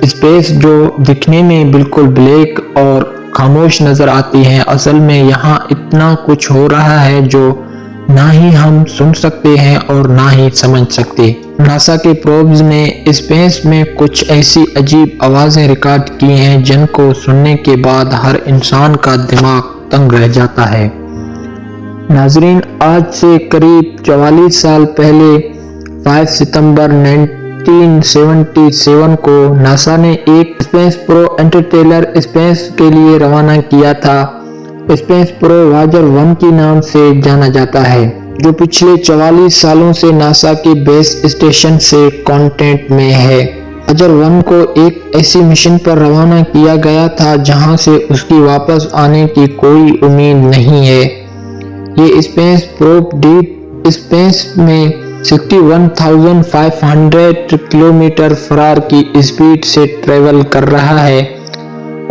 Space جو دکھنے میں بالکل بلیک اور خاموش نظر آتی ہے، اصل میں یہاں اتنا کچھ ہو رہا ہے جو نہ ہی ہم سن سکتے ہیں اور نہ ہی سمجھ سکتے۔ ناسا کے پروبز نے اسپیس میں کچھ ایسی عجیب آوازیں ریکارڈ کی ہیں جن کو سننے کے بعد ہر انسان کا دماغ تنگ رہ جاتا ہے۔ ناظرین، آج سے قریب 44 سال پہلے 5 ستمبر 1977 کو ناسا نے ایک اسپیس پرو انٹرسٹیلر اسپیس کے لیے روانہ کیا تھا۔ اسپیس پرو واجر 1 کے نام سے جانا جاتا ہے، جو پچھلے 44 سالوں سے ناسا کے بیس اسٹیشن سے کانٹیکٹ میں ہے۔ واجر 1 کو ایک ایسی مشن پر روانہ کیا گیا تھا جہاں سے اس کی واپس آنے کی کوئی امید نہیں ہے۔ یہ اسپیس پروب ڈیپ اسپیس میں 61,500 کلومیٹر فرار کی اسپیڈ سے ٹریول کر رہا ہے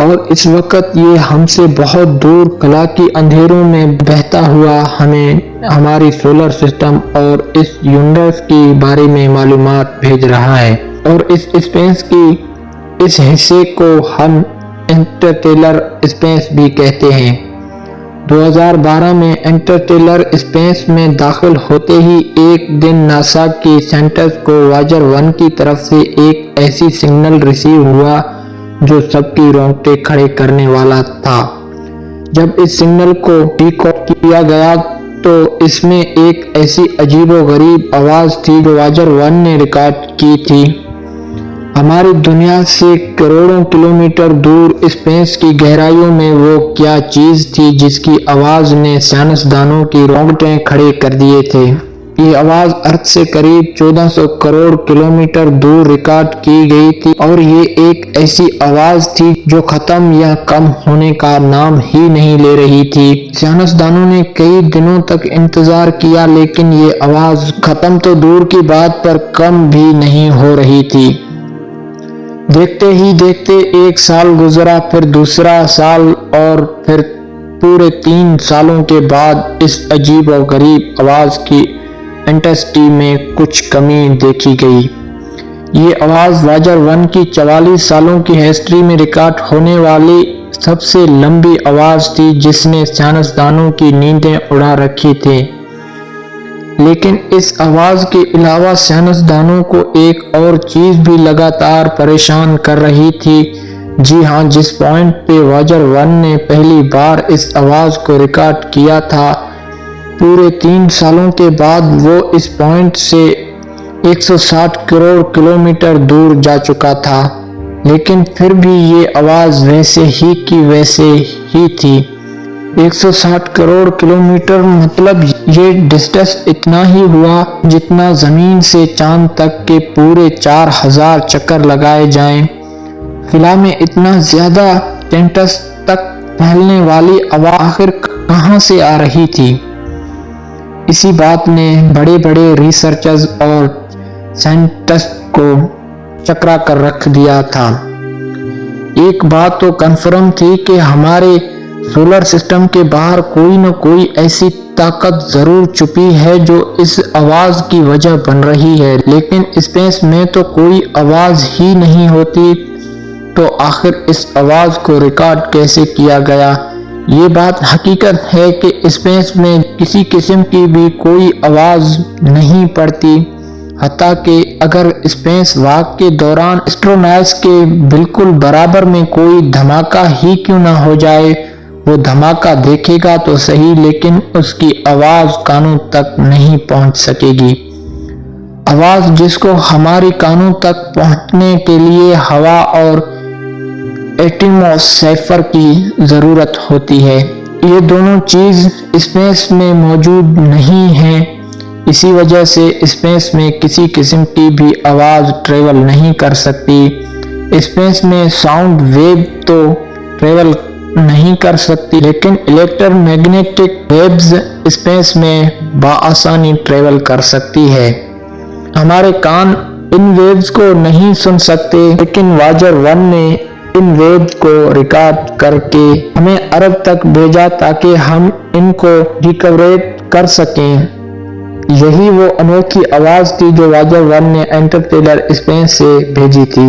اور اس وقت یہ ہم سے بہت دور خلا کے اندھیروں میں بہتا ہوا ہمیں ہماری سولر سسٹم اور اس یونیورس کے بارے میں معلومات بھیج رہا ہے، اور اس اسپیس کے اس حصے کو ہم انٹرسٹیلر اسپیس بھی کہتے ہیں۔ 2012 میں انٹرسٹیلر اسپیس میں داخل ہوتے ہی ایک دن ناسا کے سائنٹسٹ کو واجر 1 کی طرف سے ایک ایسی سگنل ریسیو ہوا جو سب کی رونگٹے کھڑے کرنے والا تھا۔ جب اس سگنل کو ڈیکوڈ کیا گیا تو اس میں ایک ایسی عجیب و غریب آواز تھی جو واجر 1 نے ریکارڈ کی تھی۔ ہماری دنیا سے کروڑوں کلومیٹر دور اسپیس کی گہرائیوں میں وہ کیا چیز تھی جس کی آواز نے سائنسدانوں کی رونگٹے کھڑے کر دیے تھے۔ یہ آواز ارتھ سے قریب 1400 کروڑ کلومیٹر دور ریکارڈ کی گئی تھی، اور یہ ایک ایسی آواز تھی جو ختم یا کم ہونے کا نام ہی نہیں لے رہی تھی۔ سائنسدانوں نے کئی دنوں تک انتظار کیا، لیکن یہ آواز ختم تو دور کی بات پر کم بھی نہیں ہو رہی تھی۔ دیکھتے ہی دیکھتے ایک سال گزرا، پھر دوسرا سال، اور پھر پورے 3 سالوں کے بعد اس عجیب و غریب آواز کی انٹینسٹی میں کچھ کمی دیکھی گئی۔ یہ آواز واجر 1 کی 44 سالوں کی ہسٹری میں ریکارڈ ہونے والی سب سے لمبی آواز تھی جس نے سائنسدانوں کی نیندیں اڑا رکھی تھی۔ لیکن اس آواز کے علاوہ سائنسدانوں کو ایک اور چیز بھی لگاتار پریشان کر رہی تھی۔ جی ہاں، جس پوائنٹ پہ واجر 1 نے پہلی بار اس آواز کو ریکارڈ کیا تھا، پورے 3 سالوں کے بعد وہ اس پوائنٹ سے 160 کروڑ کلومیٹر دور جا چکا تھا، لیکن پھر بھی یہ آواز ویسے ہی کی ویسے ہی تھی۔ 160 کروڑ کلومیٹر مطلب یہ ڈسٹینس اتنا ہی ہوا جتنا زمین سے چاند تک کے پورے 4000 چکر لگائے جائیں۔ خلا میں اتنا زیادہ ڈسٹینس تک پھیلنے والی آواز آخر کہاں سے آ رہی تھی؟ اسی بات نے بڑے بڑے ریسرچرز اور سائنٹسٹ کو چکرا کر رکھ دیا تھا۔ ایک بات تو کنفرم تھی کہ ہمارے سولر سسٹم کے باہر کوئی نہ کوئی ایسی طاقت ضرور چھپی ہے جو اس آواز کی وجہ بن رہی ہے، لیکن اسپیس میں تو کوئی آواز ہی نہیں ہوتی، تو آخر اس آواز کو ریکارڈ کیسے کیا گیا؟ یہ بات حقیقت ہے کہ اسپیس میں کسی قسم کی بھی کوئی آواز نہیں پڑتی، حتیٰ کہ اگر اسپیس واک کے دوران اسٹرونائٹس کے بالکل برابر میں کوئی دھماکہ ہی کیوں نہ ہو جائے، وہ دھماکہ دیکھے گا تو صحیح، لیکن اس کی آواز کانوں تک نہیں پہنچ سکے گی۔ آواز جس کو ہماری کانوں تک پہنچنے کے لیے ہوا اور ایٹماسفیئر کی ضرورت ہوتی ہے۔ یہ دونوں چیز اسپیس میں موجود نہیں ہیں، اسی وجہ سے اسپیس میں کسی قسم کی بھی آواز ٹریول نہیں کر سکتی۔ اسپیس میں ساؤنڈ ویو تو ٹریول نہیں کر سکتی، لیکن الیکٹر میگنیٹک ویوز اسپیس میں بآسانی ٹریول کر سکتی ہے۔ ہمارے کان ان ویوز کو نہیں سن سکتے، لیکن واجر 1 نے ان ویوز کو ریکارڈ کر کے ہمیں عرب تک بھیجا تاکہ ہم ان کو ڈیکوڈ کر سکیں۔ یہی وہ انوکھی آواز تھی جو واجر 1 نے انٹرسٹیلر اسپیس سے بھیجی تھی۔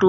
2